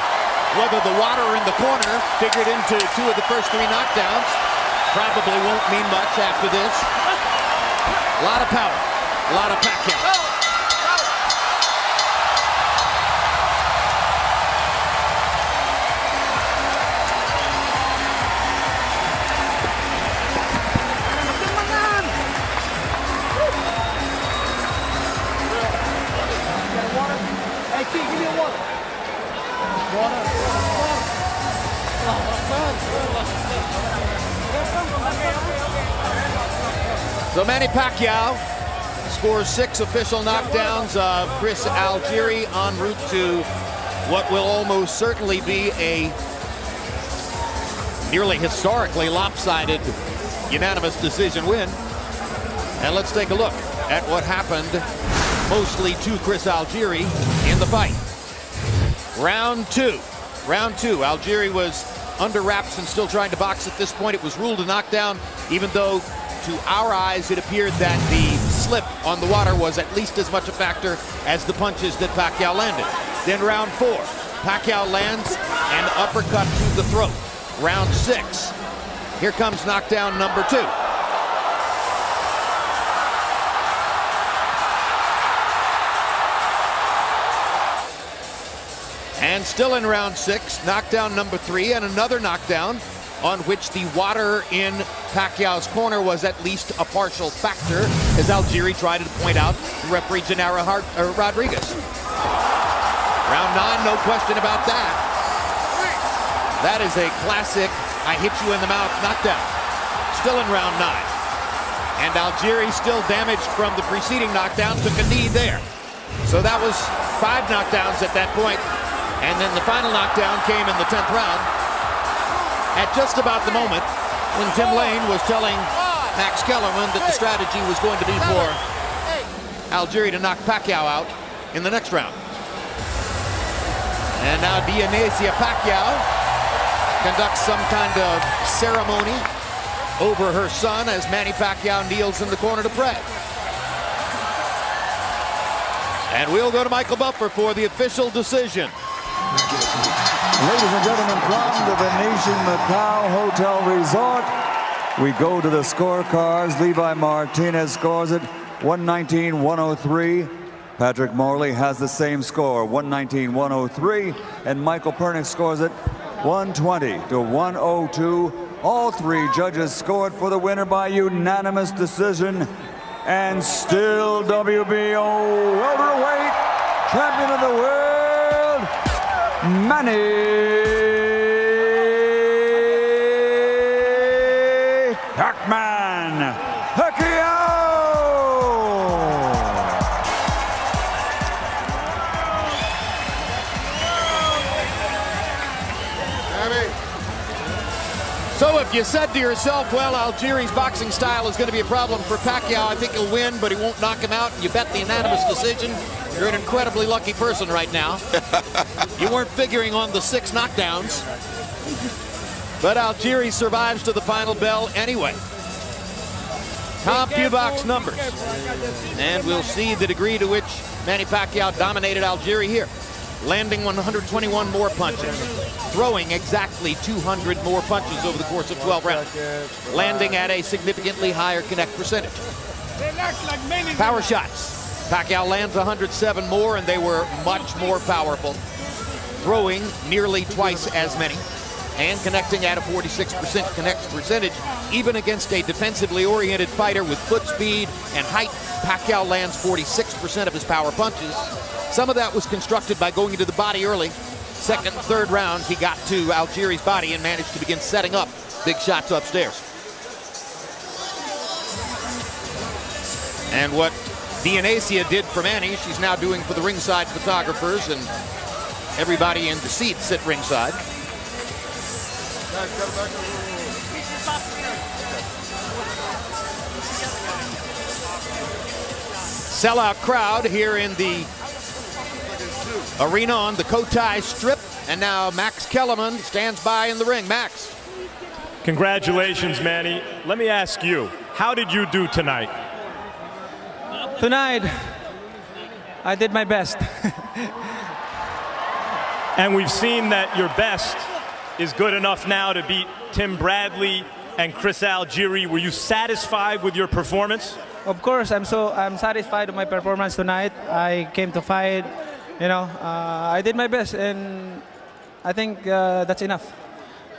whether the water in the corner figured into 2 of the first 3 knockdowns probably won't mean much after this. A lot of power, a lot of Pacquiao. So Manny Pacquiao scores 6 official knockdowns of Chris Algieri en route to what will almost certainly be a nearly historically lopsided unanimous decision win. And let's take a look at what happened mostly to Chris Algieri in the fight. Round two. Algieri was under wraps and still trying to box at this point. It was ruled a knockdown, even though to our eyes it appeared that the slip on the water was at least as much a factor as the punches that Pacquiao landed. Then round 4, Pacquiao lands an uppercut to the throat. Round 6, here comes knockdown number 2. And still in round 6, knockdown number 3, and another knockdown on which the water in Pacquiao's corner was at least a partial factor, as Algieri tried to point out to referee Gennaro Rodriguez. Round 9, no question about that. That is a classic I hit you in the mouth knockdown. Still in round 9. And Algieri, still damaged from the preceding knockdown, took a knee there. So that was 5 knockdowns at that point. And then the final knockdown came in the 10th round at just about the moment when Tim Lane was telling Max Kellerman that the strategy was going to be for Algieri to knock Pacquiao out in the next round. And now Dionysia Pacquiao conducts some kind of ceremony over her son as Manny Pacquiao kneels in the corner to pray. And we'll go to Michael Buffer for the official decision. Ladies and gentlemen, from the Venetian Macau Hotel Resort, we go to the scorecards. Levi Martinez scores it 119-103. Patrick Morley has the same score, 119-103. And Michael Pernick scores it 120-102. All 3 judges scored for the winner by unanimous decision. And still WBO welterweight champion of the world, Manny Pacquiao. So if you said to yourself, well, Algieri's boxing style is going to be a problem for Pacquiao, I think he'll win, but he won't knock him out, and you bet the unanimous decision, you're an incredibly lucky person right now. You weren't figuring on the 6 knockdowns. But Algieri survives to the final bell anyway. CompuBox numbers. And we'll see the degree to which Manny Pacquiao dominated Algieri here. Landing 121 more punches. Throwing exactly 200 more punches over the course of 12 rounds. Landing at a significantly higher connect percentage. Power shots. Pacquiao lands 107 more, and they were much more powerful. Throwing nearly twice as many. And connecting at a 46% connect percentage. Even against a defensively oriented fighter with foot speed and height, Pacquiao lands 46% of his power punches. Some of that was constructed by going into the body early. Second and third rounds, he got to Algieri's body and managed to begin setting up big shots upstairs. And what Dionysia did for Manny, she's now doing for the ringside photographers and everybody in the seats at ringside. Sellout crowd here in the arena on the Cotai Strip, and now Max Kellerman stands by in the ring. Max. Congratulations, Manny. Let me ask you, how did you do tonight? Tonight, I did my best. And we've seen that your best is good enough now to beat Tim Bradley and Chris Algieri. Were you satisfied with your performance? Of course, I'm satisfied with my performance tonight. I came to fight. I did my best, and I think that's enough.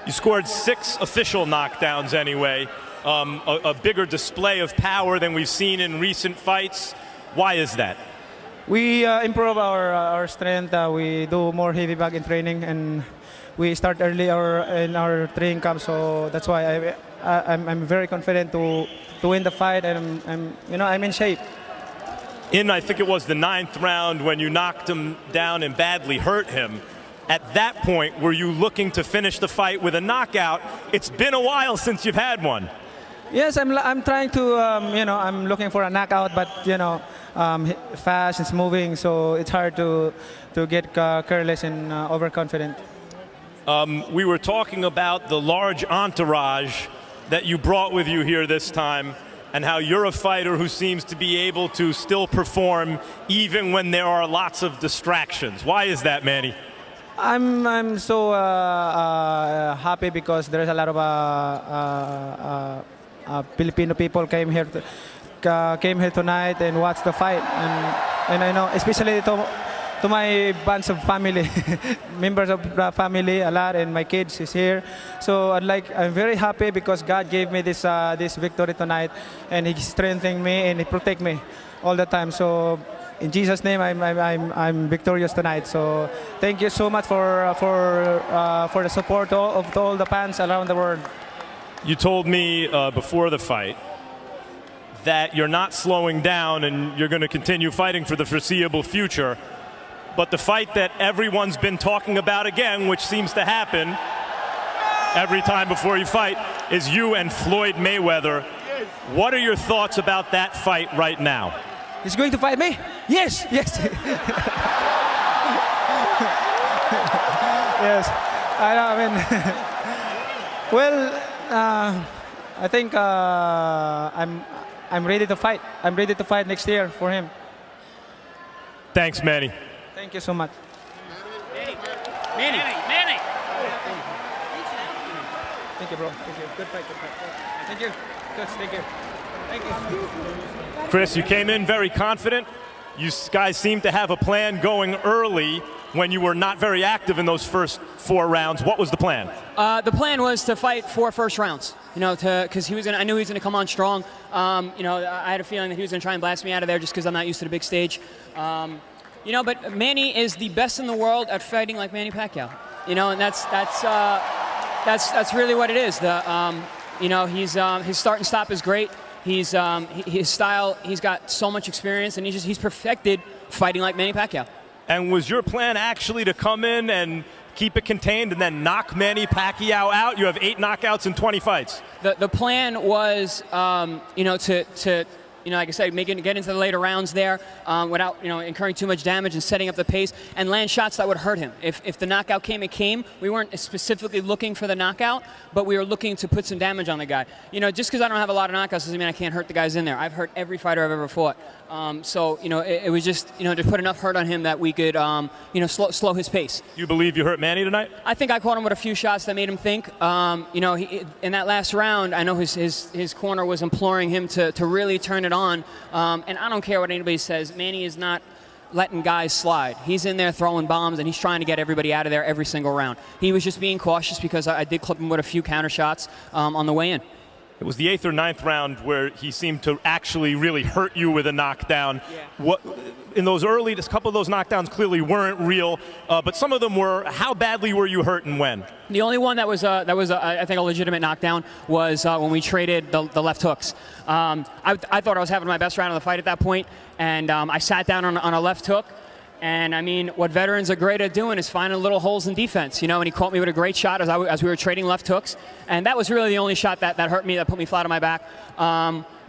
You scored 6 official knockdowns anyway. A bigger display of power than we've seen in recent fights. Why is that? We improve our strength. We do more heavy bag in training, and we start early in our training camp, so that's why I'm very confident to win the fight, and I'm in shape. In, I think it was the 9th round when you knocked him down and badly hurt him. At that point, were you looking to finish the fight with a knockout? It's been a while since you've had one. Yes, I'm trying to, I'm looking for a knockout, but, fast, it's moving, so it's hard to get careless and overconfident. We were talking about the large entourage that you brought with you here this time, and how you're a fighter who seems to be able to still perform even when there are lots of distractions. Why is that, Manny? I'm so happy because there's a lot of Filipino people came here tonight and watched the fight, and I know, especially to my bunch of family, members of the family, a lot, and my kids is here. So I'm very happy because God gave me this victory tonight, and He strengthened me and He protect me all the time. So in Jesus' name, I'm victorious tonight. So thank you so much for the support of all the fans around the world. You told me before the fight that you're not slowing down and you're going to continue fighting for the foreseeable future. But the fight that everyone's been talking about again, which seems to happen every time before you fight, is you and Floyd Mayweather. What are your thoughts about that fight right now? He's going to fight me? Yes, yes. Yes, I mean, well, I think I'm ready to fight. I'm ready to fight next year for him. Thanks, Manny. Thank you so much. Manny. Thank you, bro. Thank you. Good fight. Thank you. Coach, thank you. Thank you. Chris, you came in very confident. You guys seem to have a plan going early when you were not very active in those first 4 rounds. What was the plan? The plan was to fight 4 first rounds. Because I knew he was gonna come on strong. I had a feeling that he was gonna try and blast me out of there just because I'm not used to the big stage. But Manny is the best in the world at fighting like Manny Pacquiao. And that's really what it is. His start and stop is great. His style, he's got so much experience, and he's perfected fighting like Manny Pacquiao. And was your plan actually to come in and keep it contained and then knock Manny Pacquiao out? You have 8 knockouts in 20 fights. The plan was, like I said, get into the later rounds there without, incurring too much damage and setting up the pace and land shots that would hurt him. If the knockout came, it came. We weren't specifically looking for the knockout, but we were looking to put some damage on the guy. Just because I don't have a lot of knockouts doesn't mean I can't hurt the guys in there. I've hurt every fighter I've ever fought. It was just, to put enough hurt on him that we could, slow his pace. You believe you hurt Manny tonight? I think I caught him with a few shots that made him think. In that last round, I know his corner was imploring him to really turn it on. And I don't care what anybody says. Manny is not letting guys slide. He's in there throwing bombs, and he's trying to get everybody out of there every single round. He was just being cautious because I did clip him with a few counter shots on the way in. It was the 8th or 9th round where he seemed to actually really hurt you with a knockdown. Yeah. In those early, a couple of those knockdowns clearly weren't real, but some of them were. How badly were you hurt and when? The only one that was I think a legitimate knockdown was when we traded the left hooks. I thought I was having my best round of the fight at that point, and I sat down on a left hook. And I mean, what veterans are great at doing is finding little holes in defense, and he caught me with a great shot as we were trading left hooks. And that was really the only shot that hurt me, that put me flat on my back.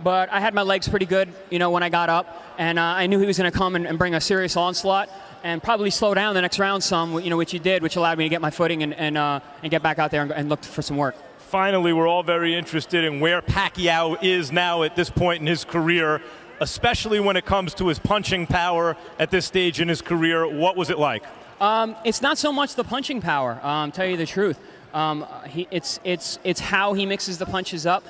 But I had my legs pretty good, when I got up, and I knew he was going to come and bring a serious onslaught and probably slow down the next round some, which he did, which allowed me to get my footing and get back out there and look for some work. Finally, we're all very interested in where Pacquiao is now at this point in his career, especially when it comes to his punching power at this stage in his career. What was it like? It's not so much the punching power, tell you the truth. It's how he mixes the punches up.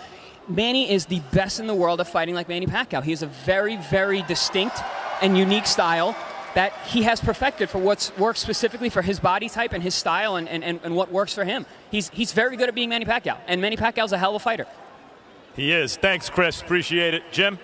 Manny is the best in the world at fighting like Manny Pacquiao. He has a very, very distinct and unique style that he has perfected for what works specifically for his body type and his style and what works for him. He's very good at being Manny Pacquiao, and Manny Pacquiao's a hell of a fighter. He is. Thanks, Chris. Appreciate it. Jim?